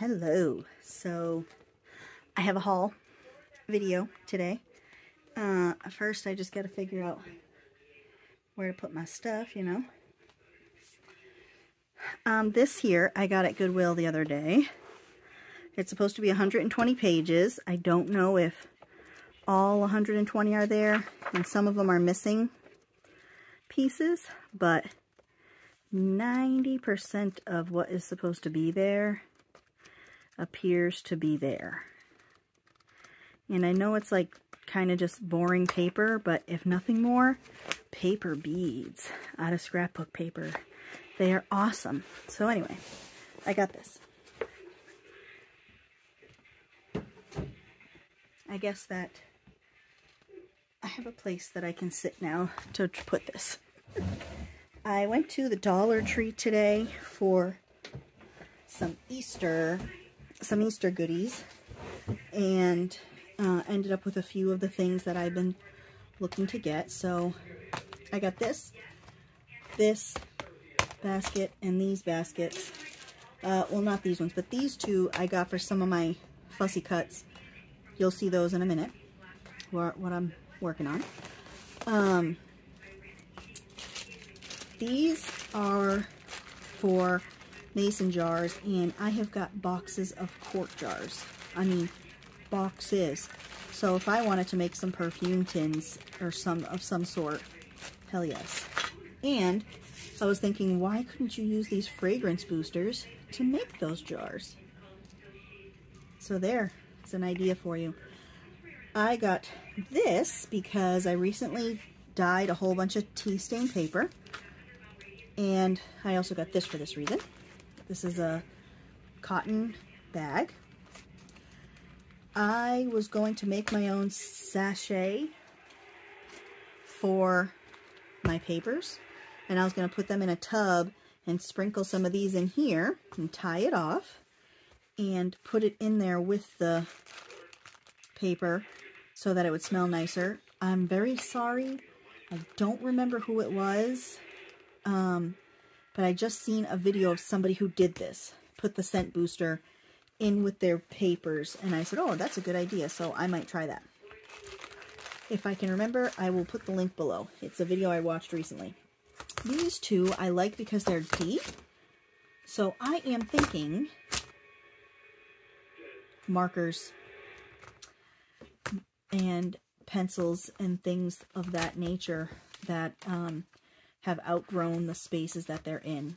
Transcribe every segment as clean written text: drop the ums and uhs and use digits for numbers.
Hello. So I have a haul video today. First I just got to figure out where to put my stuff, you know. This here I got at Goodwill the other day. It's supposed to be 120 pages. I don't know if all 120 are there, and some of them are missing pieces, but 90% of what is supposed to be there appears to be there. And I know it's like kind of just boring paper, but if nothing more, paper beads out of scrapbook paper. They are awesome. So anyway, I got this. I guess that I have a place that I can sit now to put this. I went to the Dollar Tree today for some Easter goodies, and ended up with a few of the things that I've been looking to get. So I got this basket and these baskets. Well, not these ones, but these two I got for some of my fussy cuts. You'll see those in a minute, what I'm working on. These are for mason jars, and I have got boxes of quart jars. I mean, boxes. So if I wanted to make some perfume tins or of some sort, hell yes. And I was thinking, why couldn't you use these fragrance boosters to make those jars? So there, it's an idea for you. I got this because I recently dyed a whole bunch of tea stain paper, and I also got this for this reason. This is a cotton bag. I was going to make my own sachet for my papers, and I was going to put them in a tub and sprinkle some of these in here and tie it off and put it in there with the paper so that it would smell nicer. I'm very sorry, I don't remember who it was, but I just seen a video of somebody who did this, put the scent booster in with their papers, and I said, oh, that's a good idea, so I might try that. If I can remember, I will put the link below. It's a video I watched recently. These two I like because they're deep, so I am thinking markers and pencils and things of that nature that have outgrown the spaces that they're in.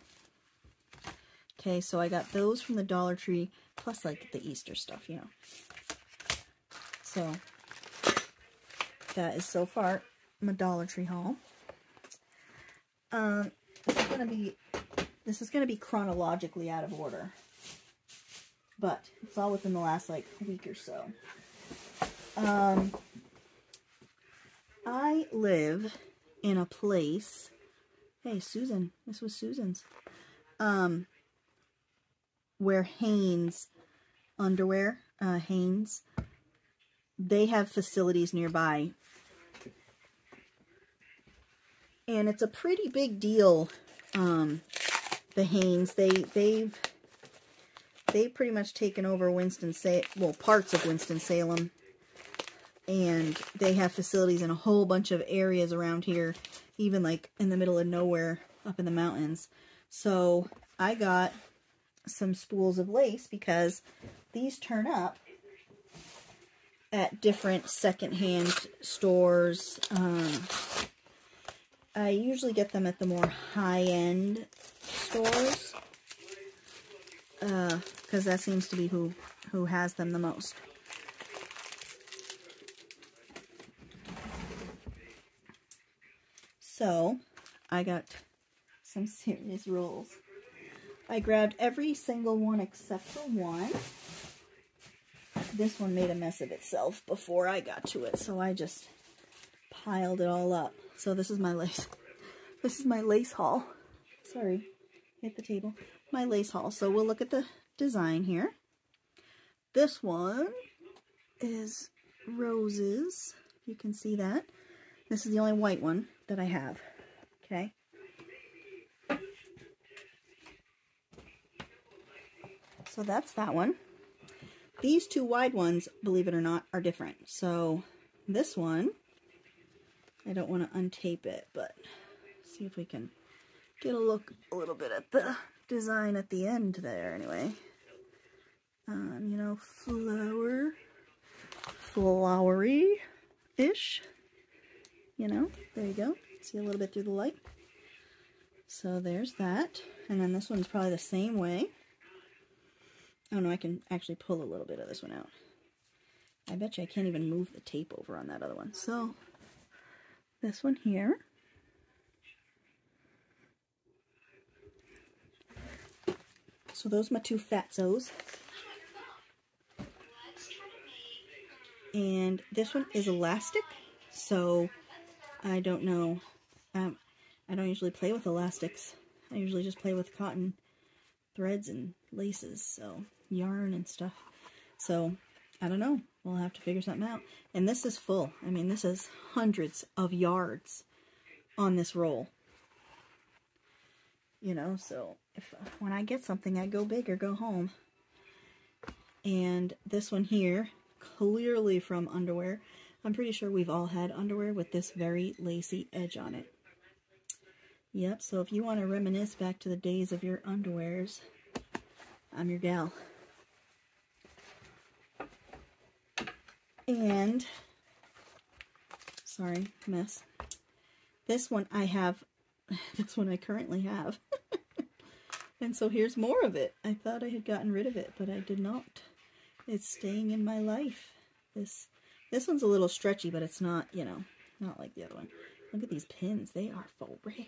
Okay, so I got those from the Dollar Tree, plus like the Easter stuff, you know. So that is so far my Dollar Tree haul. This is gonna be chronologically out of order, but it's all within the last like week or so. I live in a place. Hey, Susan, this was Susan's. Where Hanes underwear, Hanes, they have facilities nearby, and it's a pretty big deal. The Hanes, they've pretty much taken over parts of Winston-Salem, and they have facilities in a whole bunch of areas around here, even like in the middle of nowhere up in the mountains. So I got some spools of lace because these turn up at different secondhand stores. I usually get them at the more high-end stores because that seems to be who has them the most. So I got some serious rolls. I grabbed every single one except for one. This one made a mess of itself before I got to it, so I just piled it all up. So this is my lace. This is my lace haul. Sorry, hit the table. My lace haul. So we'll look at the design here. This one is roses. You can see that. This is the only white one that I have. Okay. So that's that one. These two wide ones, believe it or not, are different. So this one, I don't want to untape it, but see if we can get a look a little bit at the design at the end there anyway. You know, flowery-ish. You know, there you go. See a little bit through the light. So there's that. And then this one's probably the same way. Oh no, I can actually pull a little bit of this one out. I bet you I can't even move the tape over on that other one. So this one here. So those are my two fatzos. And this one is elastic, so I don't know. I don't usually play with elastics. I usually just play with cotton threads and laces, so yarn and stuff. So I don't know. We'll have to figure something out. And this is full. I mean, this is hundreds of yards on this roll. You know, so if when I get something, I go big or go home. And this one here, clearly from underwear. I'm pretty sure we've all had underwear with this very lacy edge on it. Yep, so if you want to reminisce back to the days of your underwears, I'm your gal. And, sorry, mess. This one I have, this one I currently have. And so here's more of it. I thought I had gotten rid of it, but I did not. It's staying in my life. This one's a little stretchy, but it's not, you know, not like the other one. Look at these pins. They are for real. Yeah.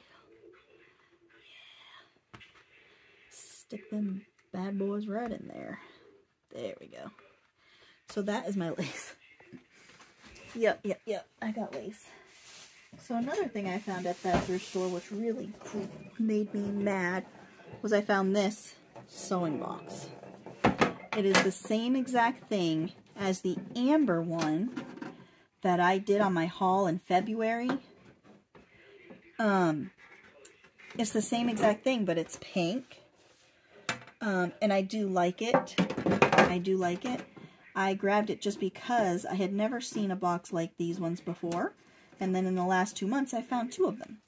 Stick them bad boys right in there. There we go. So that is my lace. Yep. I got lace. So another thing I found at that thrift store, which really made me mad, was I found this sewing box. It is the same exact thing as the amber one that I did on my haul in February. It's the same exact thing, but it's pink. And I do like it. I grabbed it just because I had never seen a box like these ones before. And then in the last 2 months, I found 2 of them.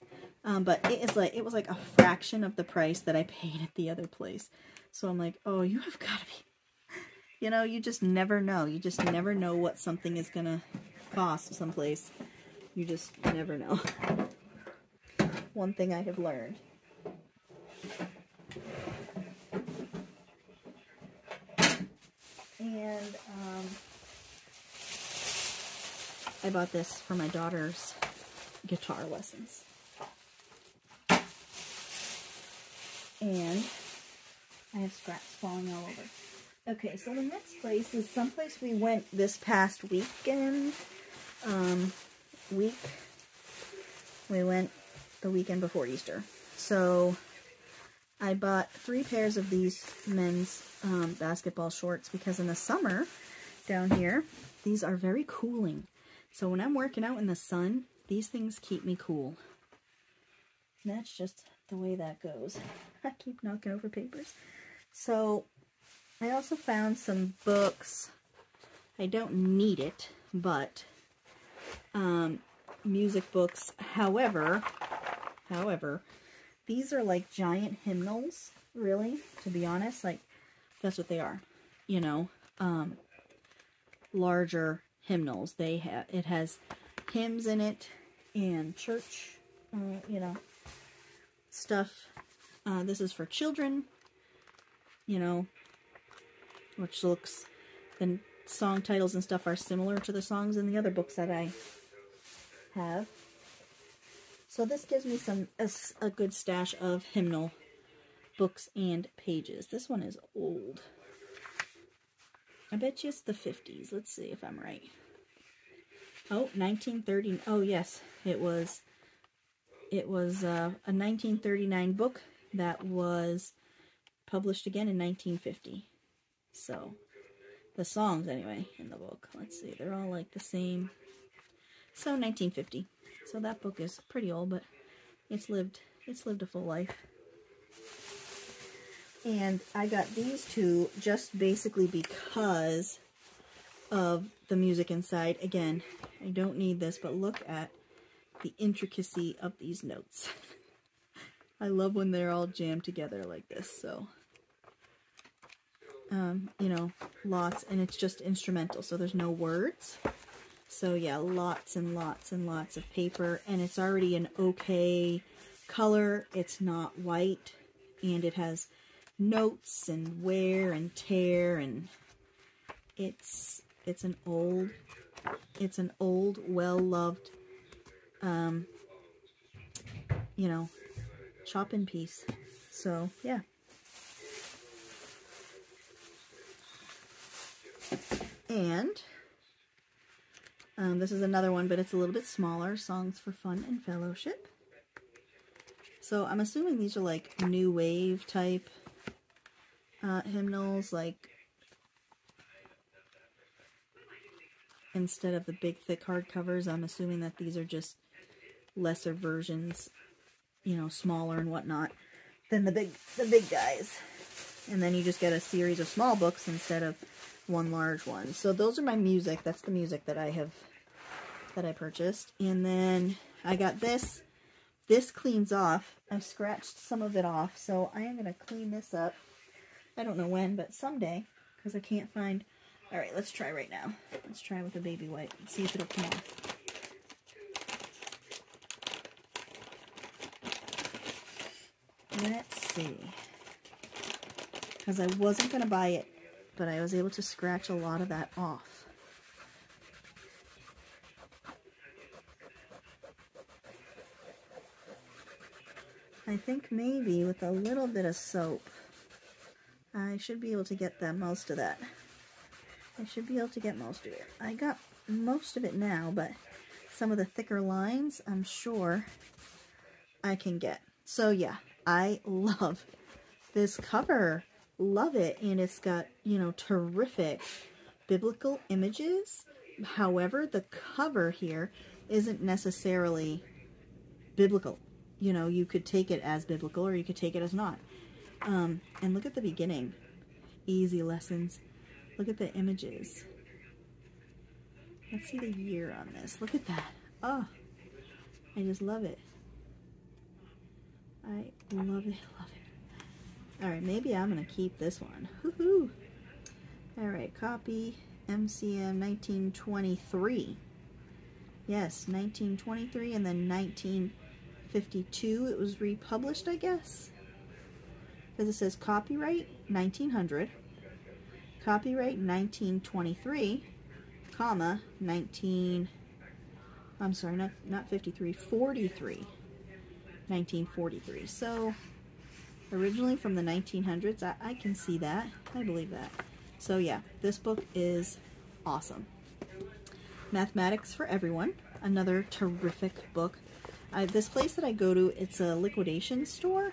But it was like a fraction of the price that I paid at the other place. So I'm like, oh, you have got to be... You know, you just never know. You just never know what something is going to cost someplace. You just never know. One thing I have learned. And I bought this for my daughter's guitar lessons. And I have scraps falling all over. Okay, so the next place is someplace we went this past weekend. We went the weekend before Easter. So I bought 3 pairs of these men's basketball shorts because in the summer down here, these are very cooling. So when I'm working out in the sun, these things keep me cool. And that's just the way that goes. I keep knocking over papers. So I also found some books. I don't need it, but music books. However, these are like giant hymnals, really, to be honest. Like, that's what they are, you know, larger hymnals. It has hymns in it and church, you know, stuff. This is for children, you know, which looks, the song titles and stuff are similar to the songs in the other books that I have. So this gives me a good stash of hymnal books and pages. This one is old. I bet you it's the 50s. Let's see if I'm right. Oh, 1930. Oh, yes. It was a 1939 book that was published again in 1950. So, the songs, anyway, in the book. Let's see. They're all like the same. So, 1950. So, that book is pretty old, but it's lived a full life. And I got these two just basically because of the music inside. Again, I don't need this, but look at the intricacy of these notes. I love when they're all jammed together like this. So, you know, lots, and it's just instrumental, so there's no words. So yeah, lots and lots and lots of paper, and it's already an okay color. It's not white, and it has notes and wear and tear, and it's an old well-loved you know, chop-in piece. So yeah. And this is another one, but it's a little bit smaller. Songs for Fun and Fellowship. So I'm assuming these are like new wave type hymnals, like instead of the big thick hardcovers. I'm assuming that these are just lesser versions, you know, smaller and whatnot than the big guys. And then you just get a series of small books instead of one large one. So those are my music. That's the music that I purchased. And then I got this. This cleans off. I scratched some of it off, so I am going to clean this up. I don't know when, but someday, because I can't find... Alright, let's try right now. Let's try with a baby wipe and see if it'll come off. Let's see. Because I wasn't going to buy it, but I was able to scratch a lot of that off. I think maybe with a little bit of soap, I should be able to get most of that. I should be able to get most of it. I got most of it now, but some of the thicker lines, I'm sure I can get. So yeah, I love this cover. Love it. And it's got, you know, terrific biblical images. However, the cover here isn't necessarily biblical. You know, you could take it as biblical or you could take it as not. And look at the beginning. Easy lessons. Look at the images. Let's see the year on this. Look at that. Oh, I just love it. I love it, love it. Alright, maybe I'm going to keep this one. Woohoo! Alright, copy MCM 1923. Yes, 1923 and then 1952 it was republished, I guess. Because it says copyright 1900, copyright 1923, comma, 1943. So, originally from the 1900s, I can see that. I believe that. So yeah, this book is awesome. Mathematics for Everyone, another terrific book. This place that I go to, it's a liquidation store,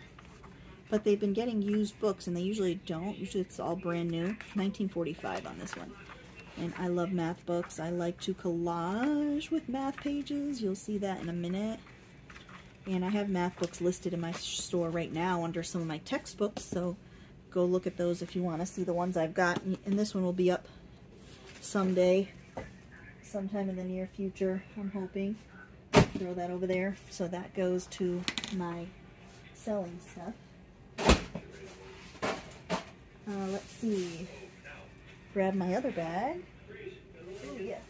but they've been getting used books, and they usually don't. Usually it's all brand new. 1945 on this one. And I love math books. I like to collage with math pages. You'll see that in a minute. And I have math books listed in my store right now under some of my textbooks, so go look at those if you want to see the ones I've got. And this one will be up someday, sometime in the near future, I'm hoping. Throw that over there. So that goes to my selling stuff. Let's see. Grab my other bag. Oh, yes.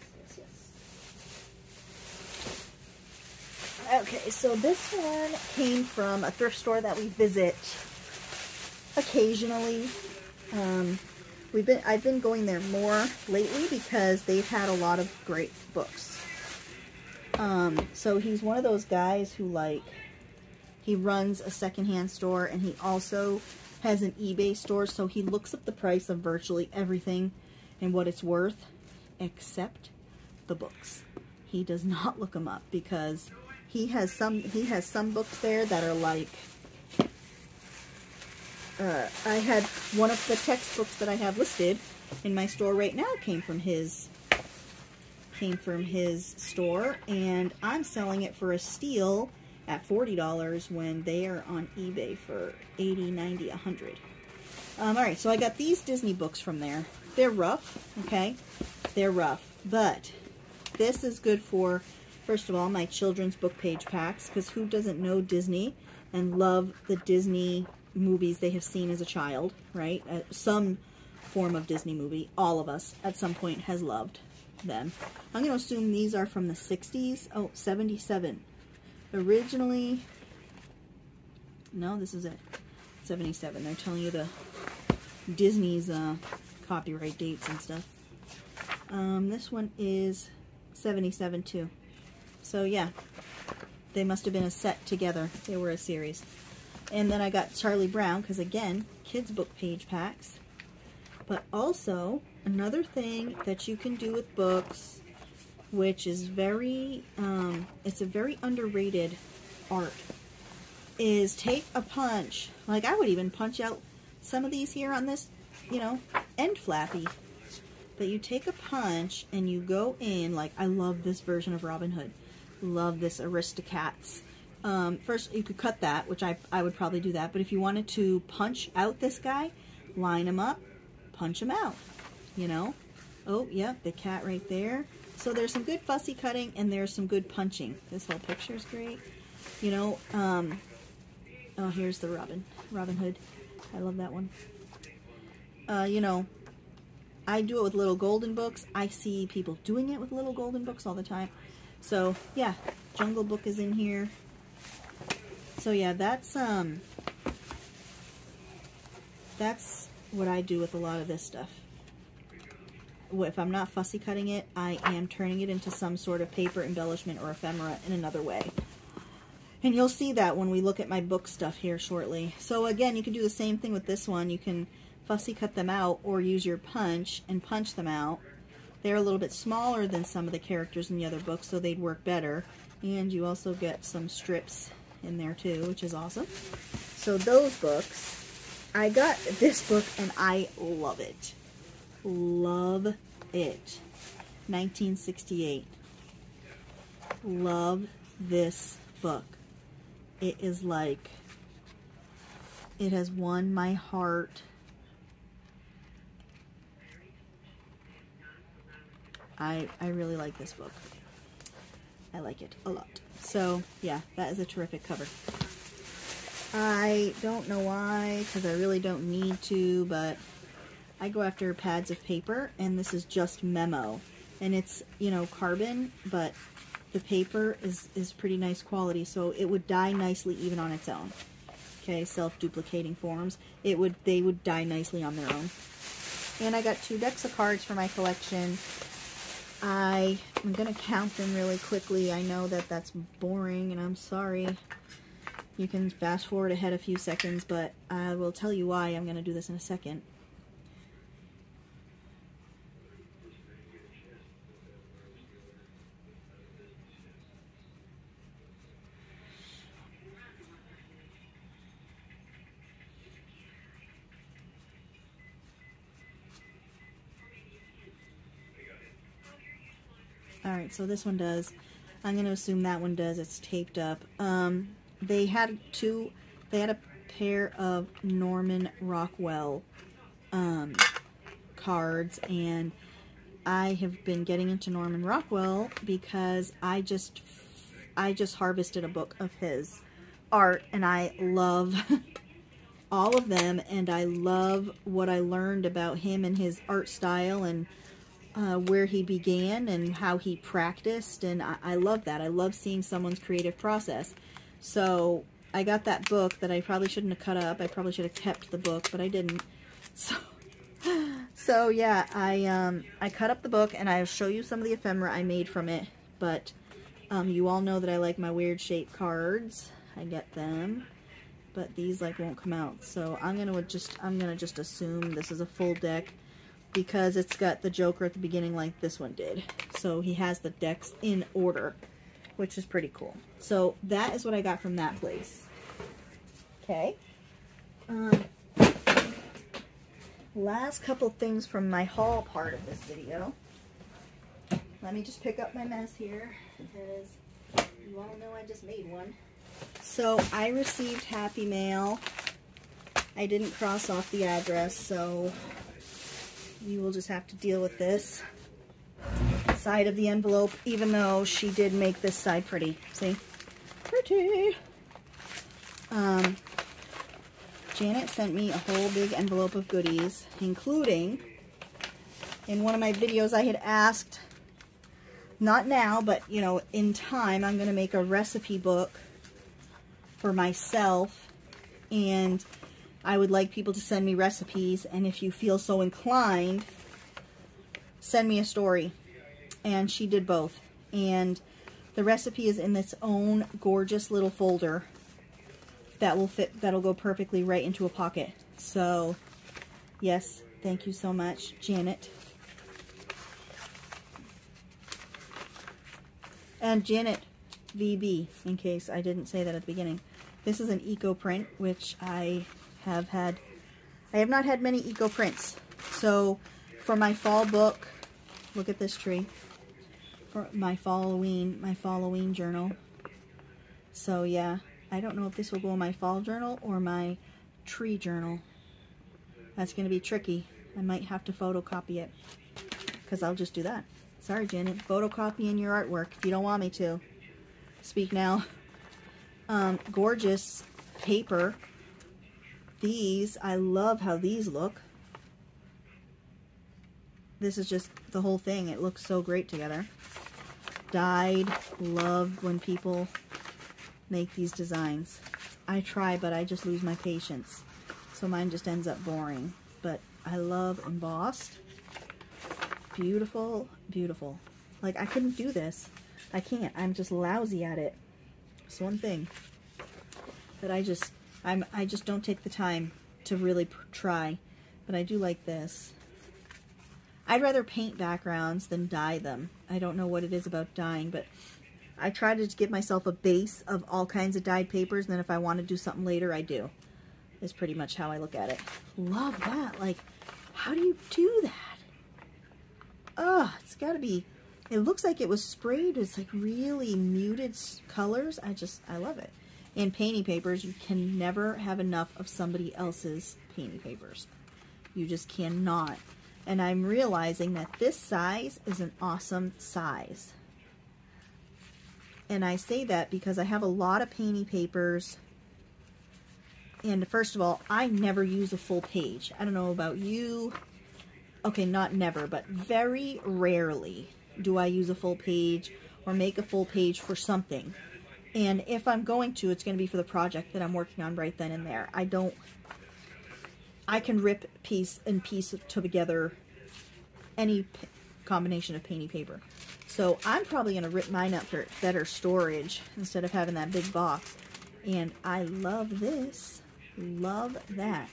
Okay, so this one came from a thrift store that we visit occasionally. I've been going there more lately because they've had a lot of great books. So he's one of those guys who, he runs a secondhand store, and he also has an eBay store, so he looks up the price of virtually everything and what it's worth, except the books. He does not look them up because he has some books there that are like, I had one of the textbooks that I have listed in my store right now came from his store, and I'm selling it for a steal at $40 when they are on eBay for $80, $90, $100. All right, so I got these Disney books from there. They're rough, okay? They're rough, but this is good for, first of all, my children's book page packs, because who doesn't know Disney and love the Disney movies they have seen as a child, right? Some form of Disney movie, all of us at some point has loved them. I'm going to assume these are from the 60s. Oh, 77. Originally, no, this is it. 77. They're telling you the Disney's copyright dates and stuff. This one is 77 too. So yeah, they must have been a set together. They were a series. And then I got Charlie Brown, because again, kids book page packs. But also, another thing that you can do with books, which is very, it's a very underrated art, is take a punch. Like, I would even punch out some of these here on this, you know, end flappy. But you take a punch and you go in, like, I love this version of Robin Hood. Love this Aristocats. First, you could cut that, which I would probably do that. But if you wanted to punch out this guy, line him up, punch him out, you know. Oh, yep, the cat right there. So there's some good fussy cutting and there's some good punching. This whole picture is great. You know, oh, here's the Robin Hood. I love that one. You know, I do it with little golden books. I see people doing it with little golden books all the time. So, yeah, Jungle Book is in here. So, yeah, that's what I do with a lot of this stuff. If I'm not fussy cutting it, I am turning it into some sort of paper embellishment or ephemera in another way. And you'll see that when we look at my book stuff here shortly. So again, you can do the same thing with this one. You can fussy cut them out or use your punch and punch them out. They're a little bit smaller than some of the characters in the other books, so they'd work better. And you also get some strips in there too, which is awesome. So those books, I got this book and I love it. Love it. 1968. Love this book. It is like, it has won my heart. I really like this book. I like it a lot. So, yeah, that is a terrific cover. I don't know why, because I really don't need to, but I go after pads of paper, and this is just Memo. And it's, you know, carbon, but the paper is pretty nice quality, so it would dye nicely even on its own. Okay, self-duplicating forms. They would dye nicely on their own. And I got 2 decks of cards for my collection. I'm going to count them really quickly. I know that that's boring, and I'm sorry. You can fast forward ahead a few seconds, but I will tell you why. I'm going to do this in a second. Alright, so this one does. I'm going to assume that one does. It's taped up. They had a pair of Norman Rockwell cards, and I have been getting into Norman Rockwell because I just harvested a book of his art, and I love all of them, and I love what I learned about him and his art style, and where he began and how he practiced, and I love that. I love seeing someone's creative process. So I got that book that I probably shouldn't have cut up. I probably should have kept the book, but I didn't. So yeah, I cut up the book, and I'll show you some of the ephemera I made from it. But you all know that I like my weird shaped cards. I get them, but these like won't come out. So I'm gonna just assume this is a full deck, because it's got the Joker at the beginning like this one did. So he has the decks in order, which is pretty cool. So that is what I got from that place. Okay. Last couple things from my haul part of this video. Let me just pick up my mess here, because you all know I just made one. So I received Happy Mail I didn't cross off the address, so you will just have to deal with this side of the envelope, even though she did make this side pretty. See? Pretty! Janet sent me a whole big envelope of goodies, including, in one of my videos I had asked, not now, but, you know, in time, I'm going to make a recipe book for myself, and I would like people to send me recipes, and if you feel so inclined, send me a story. And she did both. And the recipe is in its own gorgeous little folder that will fit, that'll go perfectly right into a pocket. So, yes, thank you so much, Janet. And Janet VB, in case I didn't say that at the beginning. This is an eco print, which I have not had many eco prints. So, for my fall book, look at this tree. For my Halloween journal. So yeah, I don't know if this will go in my fall journal or my tree journal. That's going to be tricky. I might have to photocopy it, because I'll just do that. Sorry, Janet, photocopying your artwork if you don't want me to. Speak now. Gorgeous paper. These, I love how these look. This is just the whole thing. It looks so great together. Dyed, loved when people make these designs. I try, but I just lose my patience. So mine just ends up boring. But I love embossed. Beautiful, beautiful. Like, I couldn't do this. I can't. I'm just lousy at it. It's one thing that I just don't take the time to really try. But I do like this. I'd rather paint backgrounds than dye them. I don't know what it is about dyeing, but I try to give myself a base of all kinds of dyed papers, and then if I want to do something later, I do. Is pretty much how I look at it. Love that. Like, how do you do that? Oh, it's got to be, it looks like it was sprayed. It's like really muted colors. I love it. And painting papers, you can never have enough of somebody else's painting papers. You just cannot. And I'm realizing that this size is an awesome size. And I say that because I have a lot of painting papers. And first of all, I never use a full page. I don't know about you. Okay, not never, but very rarely do I use a full page or make a full page for something. And if I'm going to, it's going to be for the project that I'm working on right then and there. I can rip piece together any combination of painting paper. So I'm probably going to rip mine up for better storage instead of having that big box. And I love this. Love that.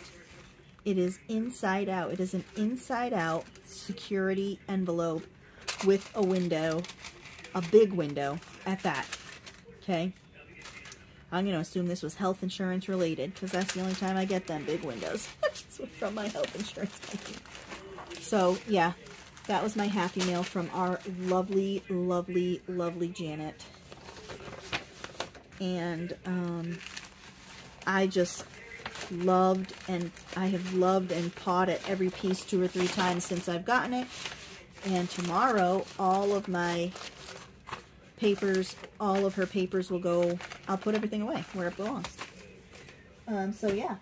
It is inside out. It is an inside out security envelope with a window, a big window at that. Okay. I'm going to assume this was health insurance related, because that's the only time I get them big windows. From my health insurance company. So, yeah, that was my Happy Mail from our lovely, lovely, lovely Janet. And I just loved, and I have loved and pawed at every piece 2 or 3 times since I've gotten it. And tomorrow, all of my papers, all of her papers will go, I'll put everything away where it belongs. So yeah,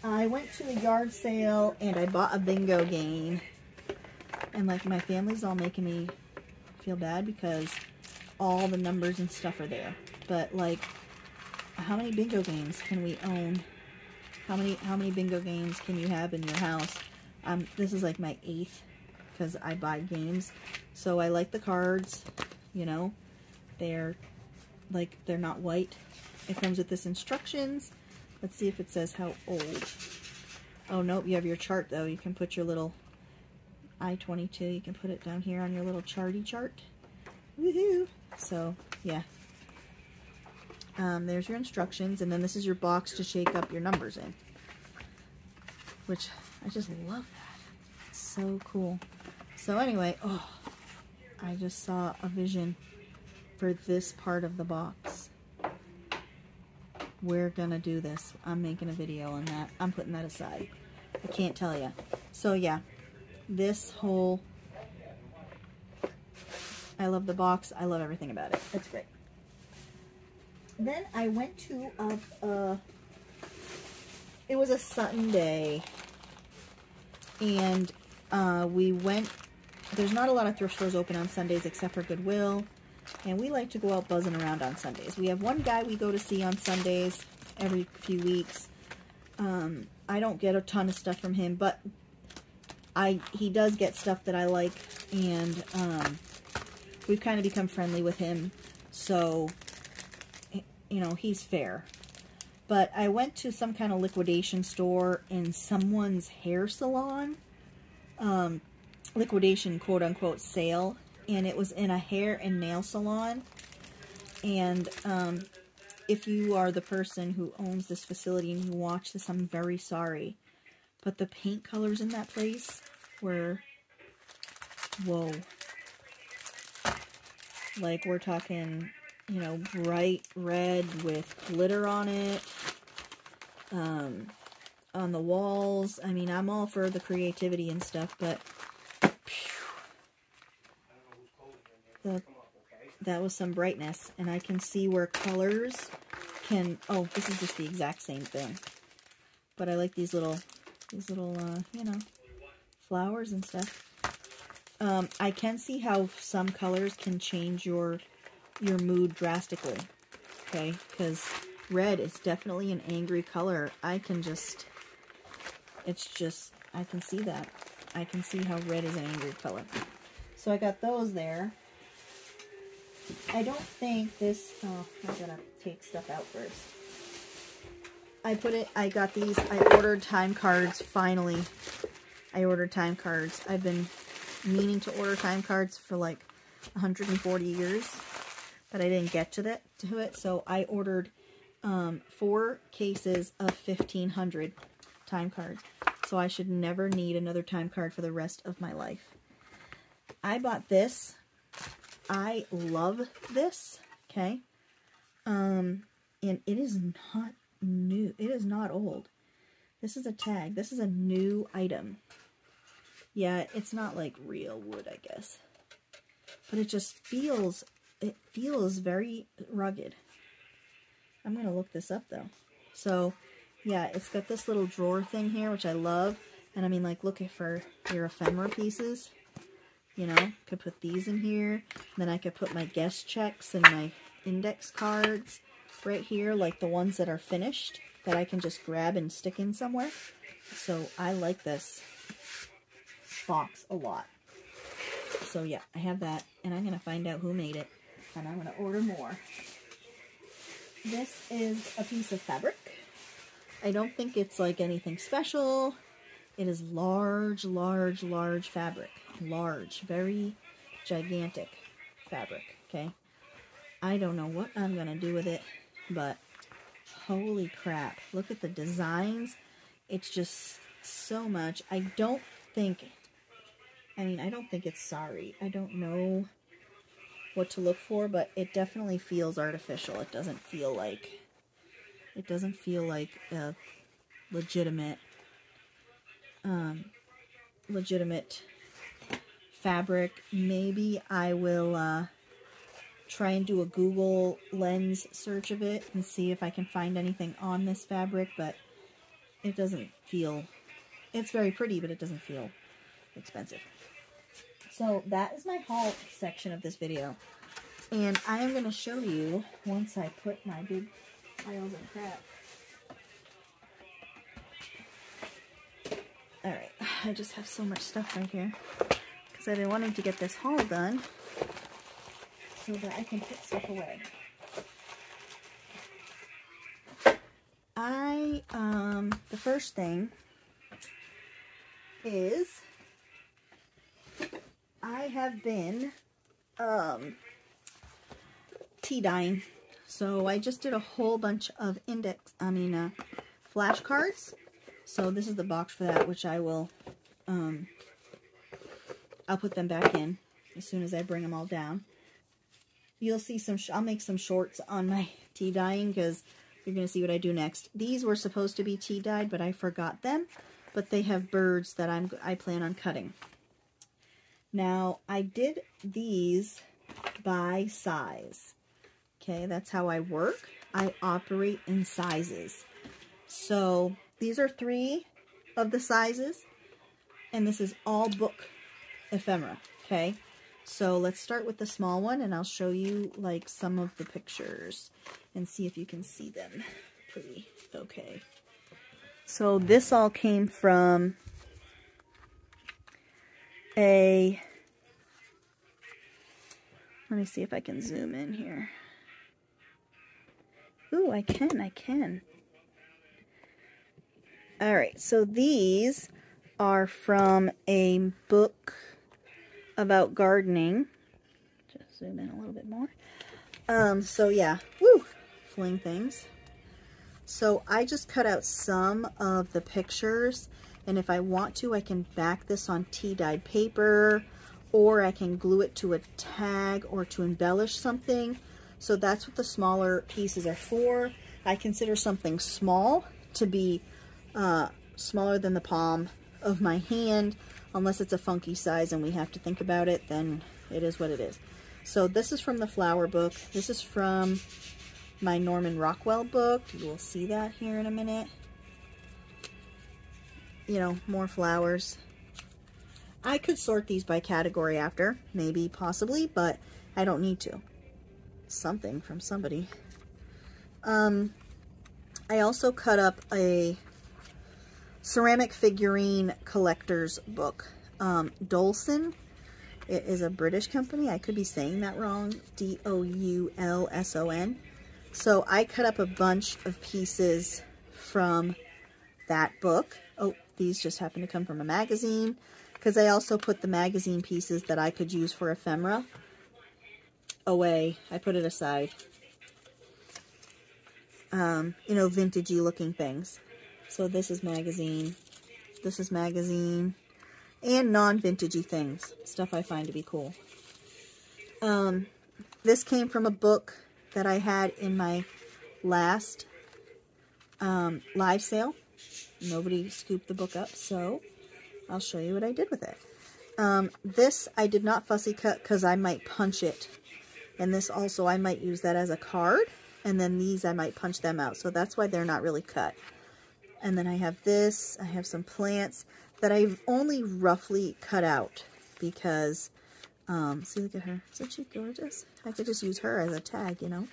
I went to a yard sale and I bought a bingo game, and like my family's all making me feel bad because all the numbers and stuff are there. But like, how many bingo games can we own? How many bingo games can you have in your house? This is like my 8th because I buy games. So I like the cards. You know, they're not white. It comes with this instructions. Let's see if it says how old. Oh, nope, you have your chart, though. You can put your little I-22. You can put it down here on your little charty chart. Woohoo! So, yeah. There's your instructions, and then this is your box to shake up your numbers in. Which, I just love that. It's so cool. So anyway, oh, I just saw a vision for this part of the box. we're gonna do this. I'm making a video on that. I'm putting that aside. I can't tell you. So yeah, this whole, I love the box. I love everything about it. It's great. Then I went to it was a Sunday, and we went, there's not a lot of thrift stores open on Sundays except for Goodwill, and we like to go out buzzing around on Sundays. We have one guy we go to see on Sundays every few weeks. I don't get a ton of stuff from him, but he does get stuff that I like, and we've kind of become friendly with him, so, you know, he's fair. But I went to some kind of liquidation store in someone's hair salon, liquidation quote-unquote sale, and it was in a hair and nail salon. And if you are the person who owns this facility and you watch this, I'm very sorry, but the paint colors in that place were, whoa. Like, we're talking, you know, bright red with glitter on it, on the walls. I mean, I'm all for the creativity and stuff, but that was some brightness, and I can see where colors can, oh, this is just the exact same thing, but I like these little, you know, flowers and stuff. I can see how some colors can change your mood drastically, okay, because red is definitely an angry color. I can just, it's just, I can see that. I can see how red is an angry color. So I got those there. I don't think this, oh, I gotta take stuff out first. I got these, I ordered time cards, finally. I ordered time cards. I've been meaning to order time cards for like 140 years, but I didn't get to it, so I ordered 4 cases of 1,500 time cards, so I should never need another time card for the rest of my life. I bought this. I love this, okay? And it is not new. It is not old. This is a tag. This is a new item. Yeah, it's not like real wood, I guess. But it just feels, it feels very rugged. I'm going to look this up, though. So, yeah, it's got this little drawer thing here, which I love. And I mean, like, look for your ephemera pieces. You know, could put these in here. Then I could put my guest checks and my index cards right here, like the ones that are finished, that I can just grab and stick in somewhere. So I like this box a lot. So yeah, I have that, and I'm going to find out who made it, and I'm going to order more. This is a piece of fabric. I don't think it's like anything special. It is large, large, large fabric. Large, very gigantic fabric, okay? I don't know what I'm going to do with it, but holy crap. Look at the designs. It's just so much. I don't think it's sorry. I don't know what to look for, but it definitely feels artificial. It doesn't feel like a legitimate fabric. Maybe I will try and do a Google Lens search of it and see if I can find anything on this fabric, but it doesn't feel, it's very pretty, but it doesn't feel expensive. So that is my haul section of this video, and I am going to show you once I put my big piles of crap. Alright, I just have so much stuff right here because I've been wanting to get this haul done so that I can put stuff away. The first thing is I have been tea dyeing. So I just did a whole bunch of flashcards. So this is the box for that, which I will, I'll put them back in as soon as I bring them all down. You'll see I'll make some shorts on my tea dyeing because you're going to see what I do next. These were supposed to be tea dyed, but I forgot them. But they have birds that I plan on cutting. Now, I did these by size. Okay, that's how I work. I operate in sizes. So, these are 3 of the sizes. And this is all book ephemera. Okay, so let's start with the small one, and I'll show you like some of the pictures and see if you can see them pretty okay. So this all came from let me see if I can zoom in here. Ooh, I can. All right, so these are from a book about gardening. Just zoom in a little bit more. So yeah, woo, fling things. So I just cut out some of the pictures, and if I want to, I can back this on tea-dyed paper, or I can glue it to a tag or to embellish something. So that's what the smaller pieces are for. I consider something small to be smaller than the palm of my hand, unless it's a funky size and we have to think about it, then it is what it is. So this is from the flower book. This is from my Norman Rockwell book. You will see that here in a minute. You know, more flowers. I could sort these by category after, maybe, possibly, but I don't need to. Something from somebody. I also cut up a ceramic figurine collector's book. Dolson. It is a British company. I could be saying that wrong. D-O-U-L-S-O-N. So I cut up a bunch of pieces from that book. Oh, these just happen to come from a magazine, because I also put the magazine pieces that I could use for ephemera away. I put it aside. You know, vintagey looking things. So this is magazine. This is magazine. And non-vintagey things. Stuff I find to be cool. This came from a book that I had in my last live sale. Nobody scooped the book up, so I'll show you what I did with it. This I did not fussy cut because I might punch it. And this also, I might use that as a card. And then these, I might punch them out. So that's why they're not really cut. And then I have this. I have some plants that I've only roughly cut out because, see, look at her. Isn't she gorgeous? I could just use her as a tag, you know.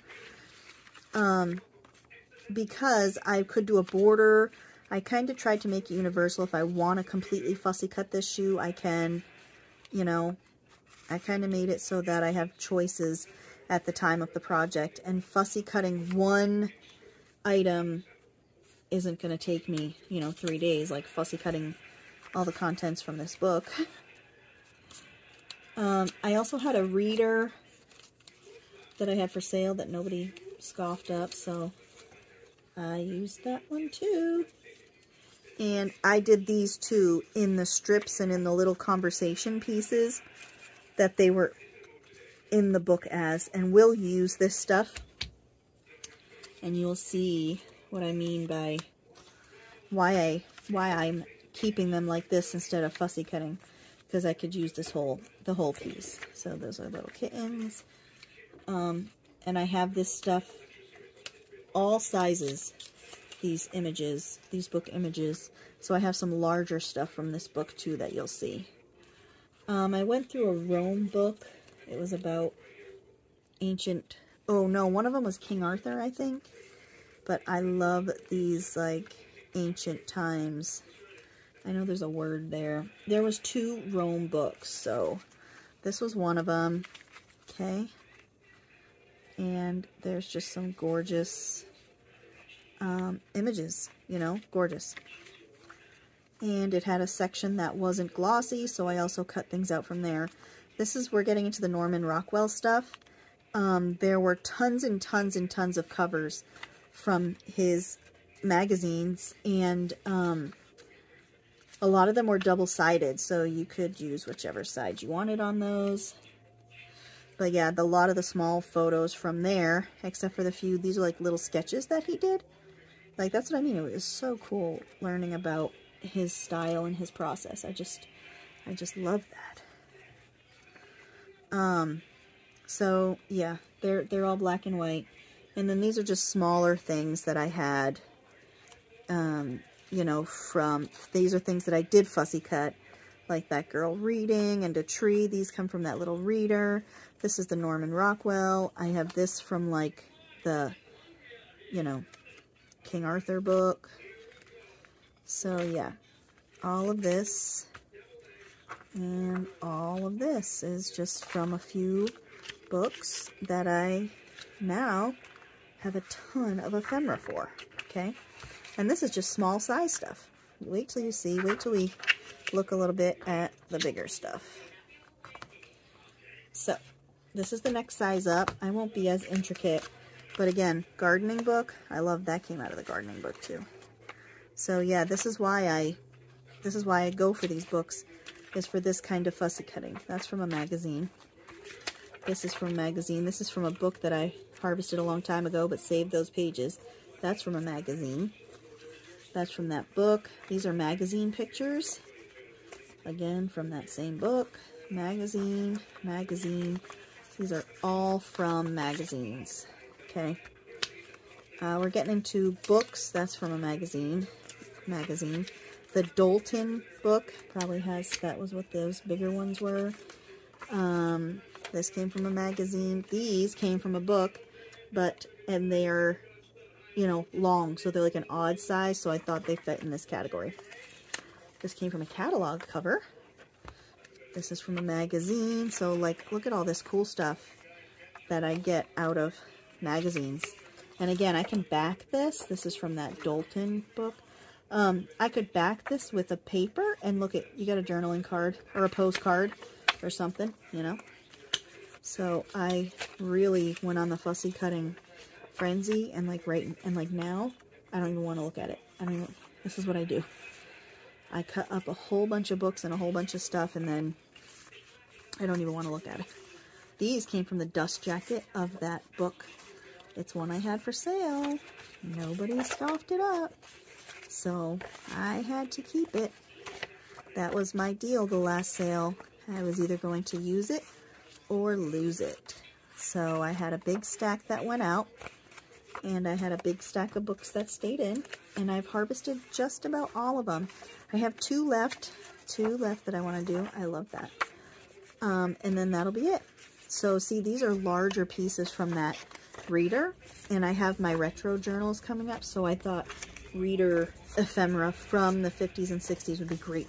Because I could do a border. I kind of tried to make it universal. If I want to completely fussy cut this shoe, I can, you know. I kind of made it so that I have choices at the time of the project. And fussy cutting one item isn't going to take me, you know, 3 days. Like fussy cutting all the contents from this book. I also had a reader that I had for sale that nobody scoffed up, so I used that one too. And I did these two in the strips and in the little conversation pieces that they were in the book as. And we'll use this stuff, and you'll see what I mean by why I'm keeping them like this instead of fussy cutting, because I could use the whole piece. So those are little kittens. And I have this stuff, all sizes, these images, these book images. So I have some larger stuff from this book too that you'll see. I went through a Rome book. It was about ancient, oh no, one of them was King Arthur, I think. But I love these like ancient times. I know there's a word there. There was 2 Rome books, so this was one of them. Okay. And there's just some gorgeous images, you know, gorgeous. And it had a section that wasn't glossy, so I also cut things out from there. This is, we're getting into the Norman Rockwell stuff. There were tons and tons and tons of covers from his magazines, and a lot of them were double-sided, so you could use whichever side you wanted on those. But yeah, a lot of the small photos from there, except for the few, these are like little sketches that he did. Like, that's what I mean. It was so cool learning about his style and his process. I just love that. So yeah, they're all black and white. And then these are just smaller things that I had, you know, these are things that I did fussy cut, like that girl reading and a tree. These come from that little reader. This is the Norman Rockwell. I have this from like the, you know, King Arthur book. So yeah, all of this and all of this is just from a few books that I now have a ton of ephemera for, okay? And this is just small size stuff. Wait till you see, wait till we look a little bit at the bigger stuff. So, this is the next size up. I won't be as intricate, but again, gardening book, I love that came out of the gardening book too. So yeah, this is why I go for these books, is for this kind of fussy cutting. That's from a magazine. This is from a magazine. This is from a book that I harvested a long time ago, but saved those pages. That's from a magazine. That's from that book. These are magazine pictures. Again, from that same book. Magazine, magazine. These are all from magazines. Okay. We're getting into books. That's from a magazine. The Dalton book probably has, that was what those bigger ones were. This came from a magazine. These came from a book, and they're, you know, long, so they're like an odd size, so I thought they fit in this category. This came from a catalog cover. This is from a magazine, so like, look at all this cool stuff that I get out of magazines. And again, I can back this. This is from that Dalton book. I could back this with a paper and look at, you got a journaling card or a postcard or something, you know. So I really went on the fussy cutting frenzy, and like now, I don't even want to look at it. This is what I do. I cut up a whole bunch of books and a whole bunch of stuff, and then I don't even want to look at it. These came from the dust jacket of that book. It's one I had for sale. Nobody scoffed it up, so I had to keep it. That was my deal the last sale. I was either going to use it or lose it. So I had a big stack that went out, and I had a big stack of books that stayed in, and I've harvested just about all of them. I have two left that I want to do. I love that. And then that'll be it. So see, these are larger pieces from that reader, and I have my retro journals coming up, so I thought reader ephemera from the 50s and 60s would be great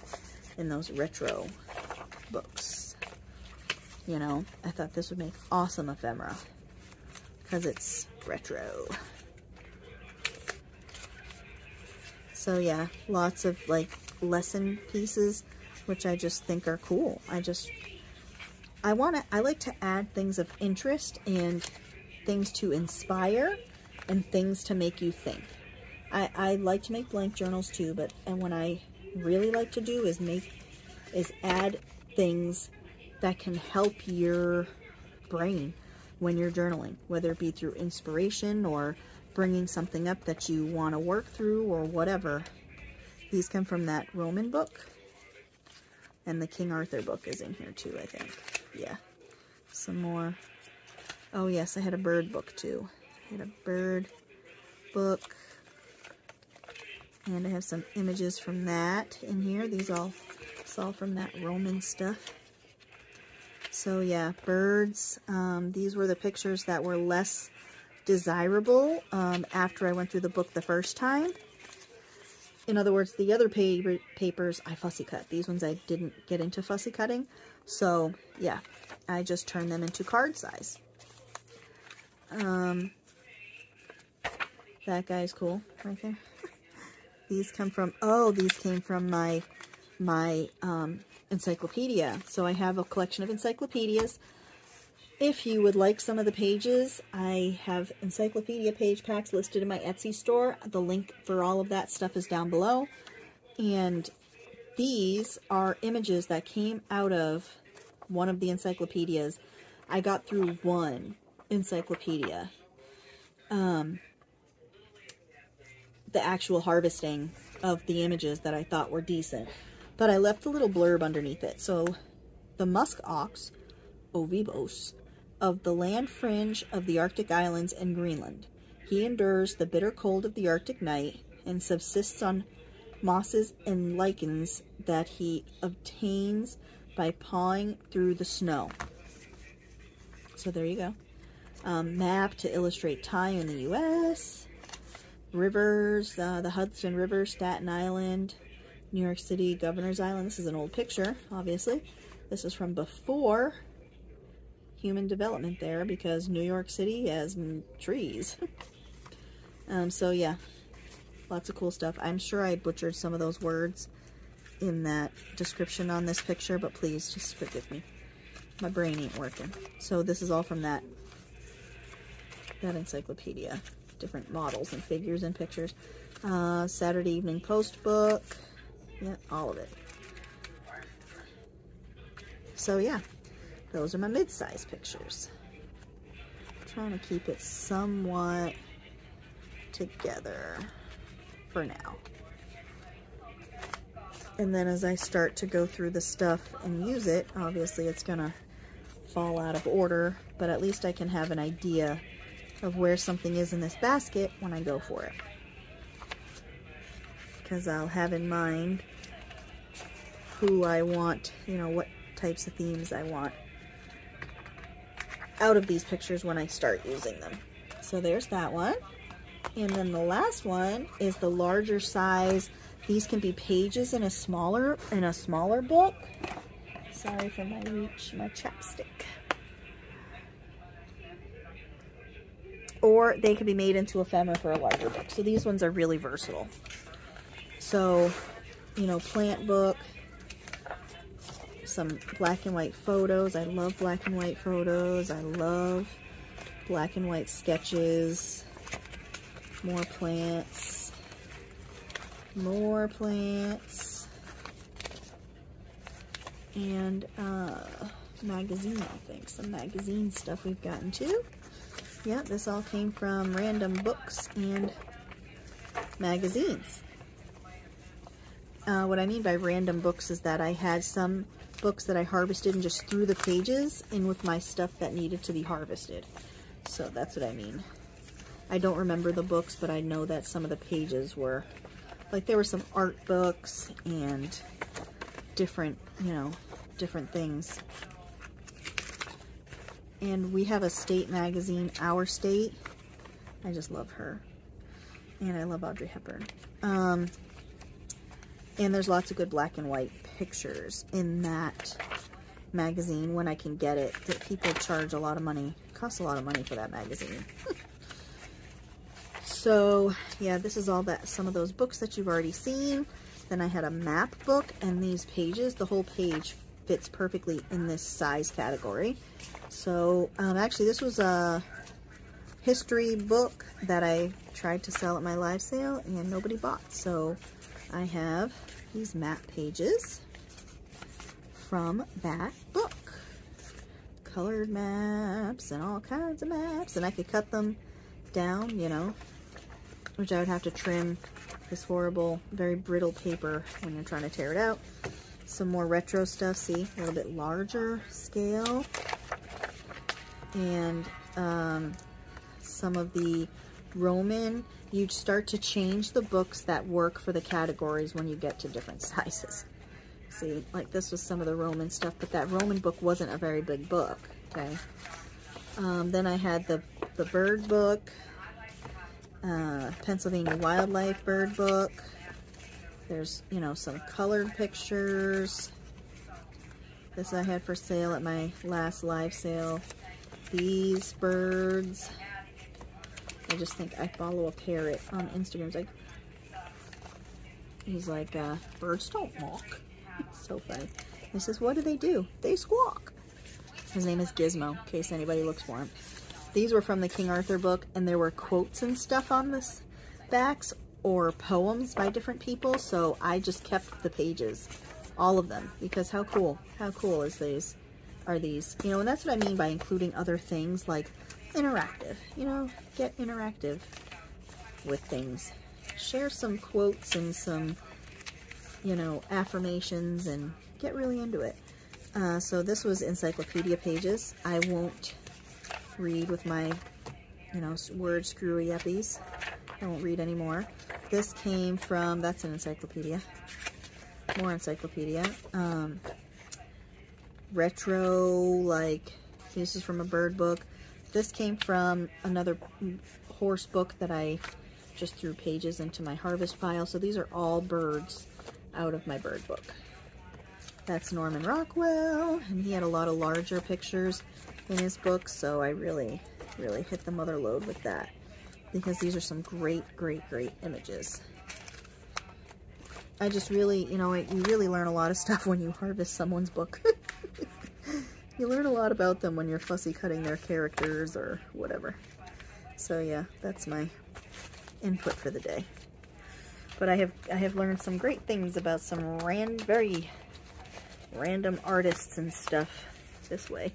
in those retro books. You know, I thought this would make awesome ephemera because it's retro. So yeah, lots of like lesson pieces, which I just think are cool. I like to add things of interest and things to inspire and things to make you think. I like to make blank journals too, and what I really like to do is add things that can help your brain when you're journaling, whether it be through inspiration or bringing something up that you want to work through or whatever. These come from that Roman book, and the King Arthur book is in here too, I think. Yeah, some more. Oh yes, I had a bird book too. I had a bird book, and I have some images from that in here. It's all from that Roman stuff. So yeah, birds. These were the pictures that were less desirable after I went through the book the first time. In other words, the other papers I fussy cut. These ones I didn't get into fussy cutting. So yeah, I just turned them into card size. That guy's cool right there. These came from my encyclopedia. So I have a collection of encyclopedias. If you would like some of the pages, I have encyclopedia page packs listed in my Etsy store. The link for all of that stuff is down below. And these are images that came out of one of the encyclopedias. I got through one encyclopedia. The actual harvesting of the images that I thought were decent. But I left a little blurb underneath it. So, the musk ox, ovibos, of the land fringe of the Arctic Islands and Greenland. He endures the bitter cold of the Arctic night and subsists on mosses and lichens that he obtains by pawing through the snow. So there you go. Map to illustrate time in the U.S. Rivers, the Hudson River, Staten Island, New York City, Governor's Island. This is an old picture, obviously. This is from before human development there, because New York City has trees. So yeah, lots of cool stuff. I'm sure I butchered some of those words in that description on this picture, but please just forgive me. My brain ain't working. So this is all from that encyclopedia. Different models and figures and pictures. Saturday Evening Post book. Yeah, all of it. So yeah, those are my mid-size pictures. I'm trying to keep it somewhat together for now. And then as I start to go through the stuff and use it, obviously it's gonna fall out of order, but at least I can have an idea of where something is in this basket when I go for it. Because I'll have in mind who I want, you know, what types of themes I want out of these pictures when I start using them. So there's that one. And then the last one is the larger size. These can be pages in a smaller book. Sorry for my reach, my chapstick. Or they could be made into ephemera for a larger book. So these ones are really versatile. So, you know, plant book, some black and white photos. I love black and white photos. I love black and white sketches. More plants. More plants. And magazine, I think. Some magazine stuff we've gotten too. Yeah, this all came from random books and magazines. What I mean by random books is that I had some books that I harvested and just threw the pages in with my stuff that needed to be harvested. So that's what I mean. I don't remember the books, but I know that some of the pages were, like there were some art books and different, you know, different things. And we have a state magazine, Our State. I just love her. And I love Audrey Hepburn. And there's lots of good black and white pictures in that magazine when I can get it. That people charge a lot of money. It costs a lot of money for that magazine. So, yeah, this is all that, some of those books that you've already seen. Then I had a map book, and these pages, the whole page fits perfectly in this size category. So, actually, this was a history book that I tried to sell at my live sale, and nobody bought. So, I have these map pages from that book. Colored maps and all kinds of maps. And I could cut them down, you know, which I would have to trim this horrible, very brittle paper when you're trying to tear it out. Some more retro stuff, see, a little bit larger scale. And some of the Roman, you start to change the books that work for the categories when you get to different sizes. See, like this was some of the Roman stuff, but that Roman book wasn't a very big book, okay? Then I had the bird book, Pennsylvania Wildlife bird book. There's, you know, some colored pictures. This I had for sale at my last live sale. These birds. I just think I follow a parrot on Instagram. He's like, birds don't walk. So funny. He says, what do? They squawk. His name is Gizmo, in case anybody looks for him. These were from the King Arthur book, and there were quotes and stuff on this backs, or poems by different people, so I just kept the pages, all of them, because how cool is these are these, you know, and that's what I mean by including other things like interactive, you know, get interactive with things. Share some quotes and some, you know, affirmations and get really into it. So this was encyclopedia pages. I won't read with my, you know, word screwy yuppies. I won't read anymore. This came from, that's an encyclopedia. More encyclopedia. Retro, like, this is from a bird book. This came from another horse book that I just threw pages into my harvest pile. So these are all birds out of my bird book. That's Norman Rockwell, and he had a lot of larger pictures in his book, so I really hit the mother lode with that, because these are some great images. I just really, you know, you really learn a lot of stuff when you harvest someone's book. You learn a lot about them when you're fussy cutting their characters or whatever. So yeah, that's my input for the day. But I have learned some great things about some very random artists and stuff this way,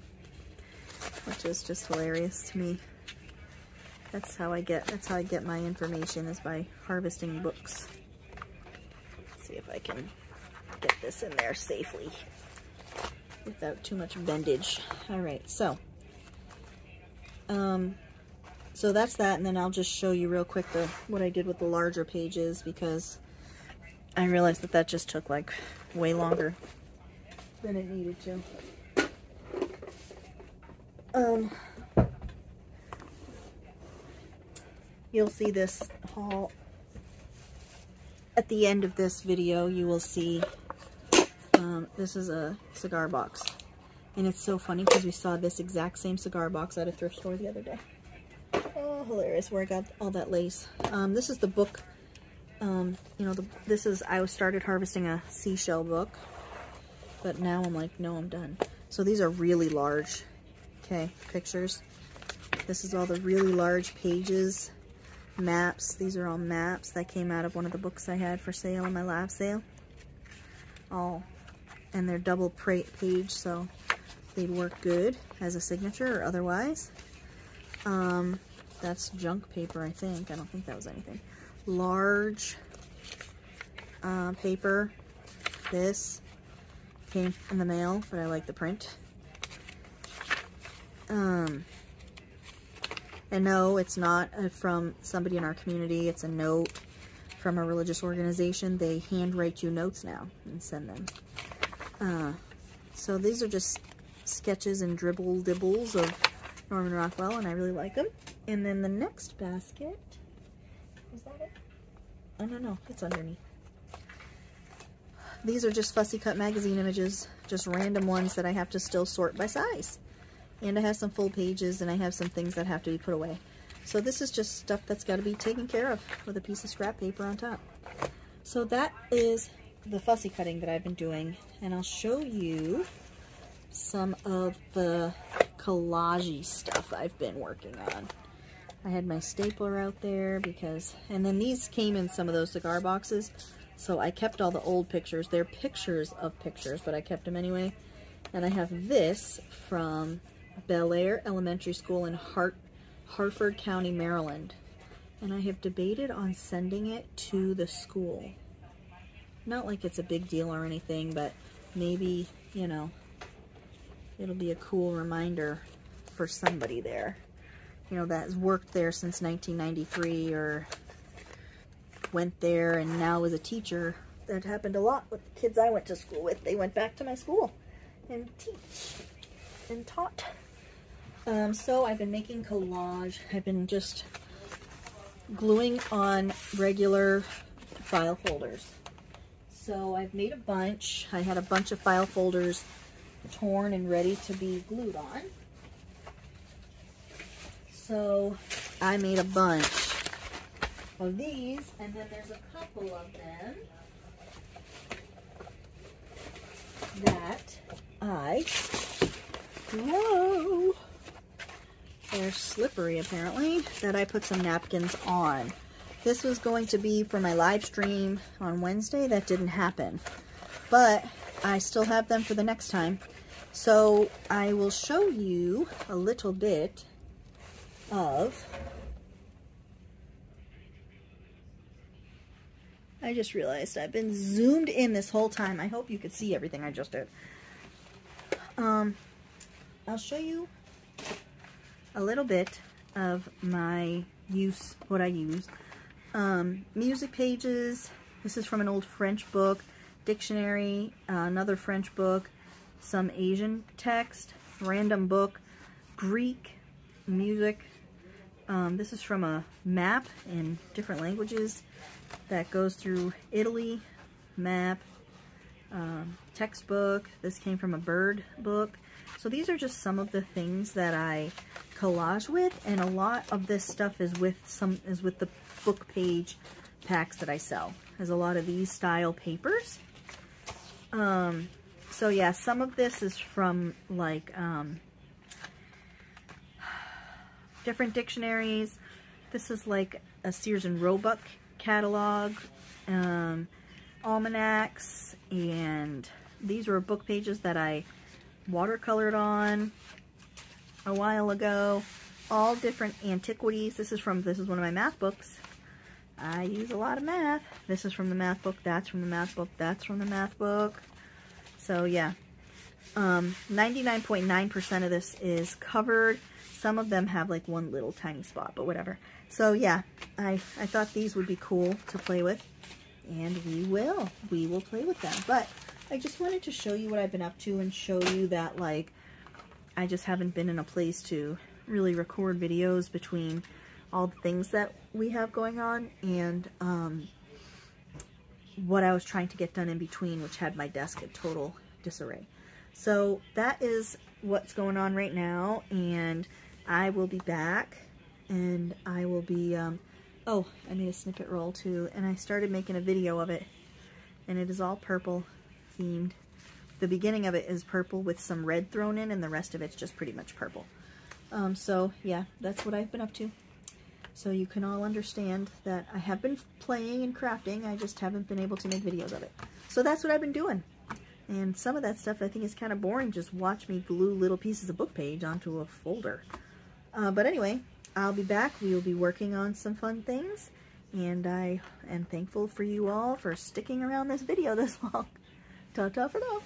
which is just hilarious to me. That's how I get my information, is by harvesting books. Let's see if I can get this in there safely without too much bendage. All right, so that's that, and then I'll just show you real quick what I did with the larger pages, because I realized that just took like way longer than it needed to. You'll see this haul at the end of this video. You will see this is a cigar box, and it's so funny because we saw this exact same cigar box at a thrift store the other day. Oh, hilarious, where I got all that lace. This is the book, you know, I started harvesting a seashell book, but now I'm like, no, I'm done. So these are really large, okay, pictures. This is all the really large pages, maps. These are all maps that came out of one of the books I had for sale in my last sale. And they're double page, so they'd work good as a signature or otherwise. That's junk paper, I think. I don't think that was anything. Large paper. This came in the mail, but I like the print. And no, it's not from somebody in our community. It's a note from a religious organization. They handwrite you notes now and send them. So these are just sketches and dibbles of Norman Rockwell, and I really like them. And then the next basket, is that it? Oh, no, it's underneath. These are just fussy cut magazine images, just random ones that I have to still sort by size. And I have some full pages, and I have some things that have to be put away. So this is just stuff that's got to be taken care of with a piece of scrap paper on top. So that is the fussy cutting that I've been doing, and I'll show you some of the collage-y stuff I've been working on. I had my stapler out there because, and then these came in some of those cigar boxes, so I kept all the old pictures. They're pictures of pictures, but I kept them anyway. And I have this from Bel Air Elementary School in Hartford County, Maryland. And I have debated on sending it to the school. Not like it's a big deal or anything, but maybe, you know, it'll be a cool reminder for somebody there, you know, that's worked there since 1993 or went there and now is a teacher. That happened a lot with the kids I went to school with. They went back to my school and taught. So I've been making collage. I've been just gluing on regular file folders. So I've made a bunch. I had a bunch of file folders torn and ready to be glued on. So I made a bunch of these, and then there's a couple of them that whoa, they're slippery apparently, that I put some napkins on. This was going to be for my live stream on Wednesday. That didn't happen, but I still have them for the next time. So I will show you a little bit of, I just realized I've been zoomed in this whole time. I hope you could see everything I just did. I'll show you a little bit of my use, what I use. Music pages. This is from an old French book. Dictionary, another French book, some Asian text, random book, Greek, music. This is from a map in different languages that goes through Italy, map, textbook. This came from a bird book. So these are just some of the things that I collage with, and a lot of this stuff is with the book page packs that I sell. There's a lot of these style papers. So yeah, some of this is from like different dictionaries. This is like a Sears and Roebuck catalog, almanacs, and these were book pages that I watercolored on a while ago. All different antiquities. This is one of my math books. I use a lot of math. This is from the math book, that's from the math book, that's from the math book. So yeah, 99.9% of this is covered. Some of them have like one little tiny spot, but whatever. So yeah, I thought these would be cool to play with, and we will play with them. But I just wanted to show you what I've been up to and show you that, like, I just haven't been in a place to really record videos between all the things that we have going on and what I was trying to get done in between, which had my desk in total disarray. So that is what's going on right now, and I will be back, and I will be, oh, I made a snippet roll too, and I started making a video of it, and it is all purple themed. The beginning of it is purple with some red thrown in, and the rest of it's just pretty much purple. So yeah, that's what I've been up to. So you can all understand that I have been playing and crafting, I just haven't been able to make videos of it. So that's what I've been doing. And some of that stuff I think is kind of boring, just watch me glue little pieces of book page onto a folder. But anyway, I'll be back. We will be working on some fun things, and I am thankful for you all for sticking around this video this long. Ta-ta for now.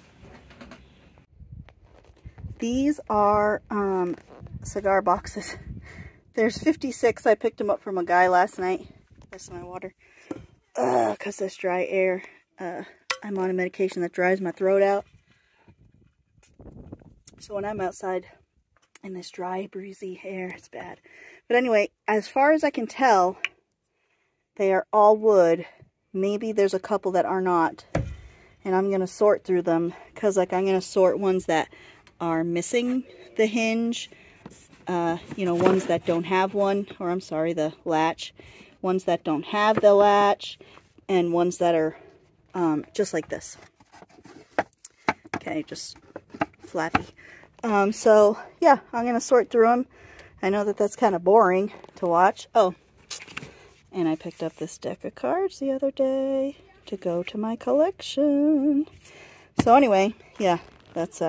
These are cigar boxes. There's 56. I picked them up from a guy last night. That's my water. Because this dry air. I'm on a medication that dries my throat out. So when I'm outside in this dry, breezy air, it's bad. But anyway, as far as I can tell, they are all wood. Maybe there's a couple that are not. And I'm going to sort through them. Because like I'm going to sort ones that are missing the hinge. You know, ones that don't have one, or I'm sorry, the latch, ones that don't have the latch, and ones that are just like this. Okay, just flappy. So yeah, I'm gonna sort through them. I know that that's kind of boring to watch. Oh, and I picked up this deck of cards the other day to go to my collection. So anyway, yeah, that's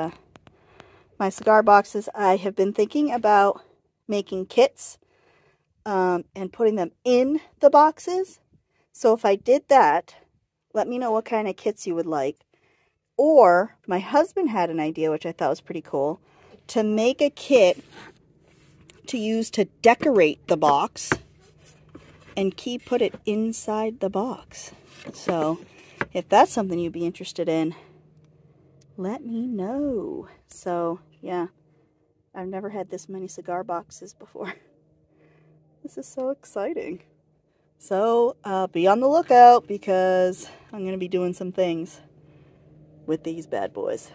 my cigar boxes. I have been thinking about making kits and putting them in the boxes. So if I did that, let me know what kind of kits you would like. Or my husband had an idea, which I thought was pretty cool, to make a kit to use to decorate the box and put it inside the box. So if that's something you'd be interested in, let me know. So yeah, I've never had this many cigar boxes before. This is so exciting. So be on the lookout, because I'm going to be doing some things with these bad boys.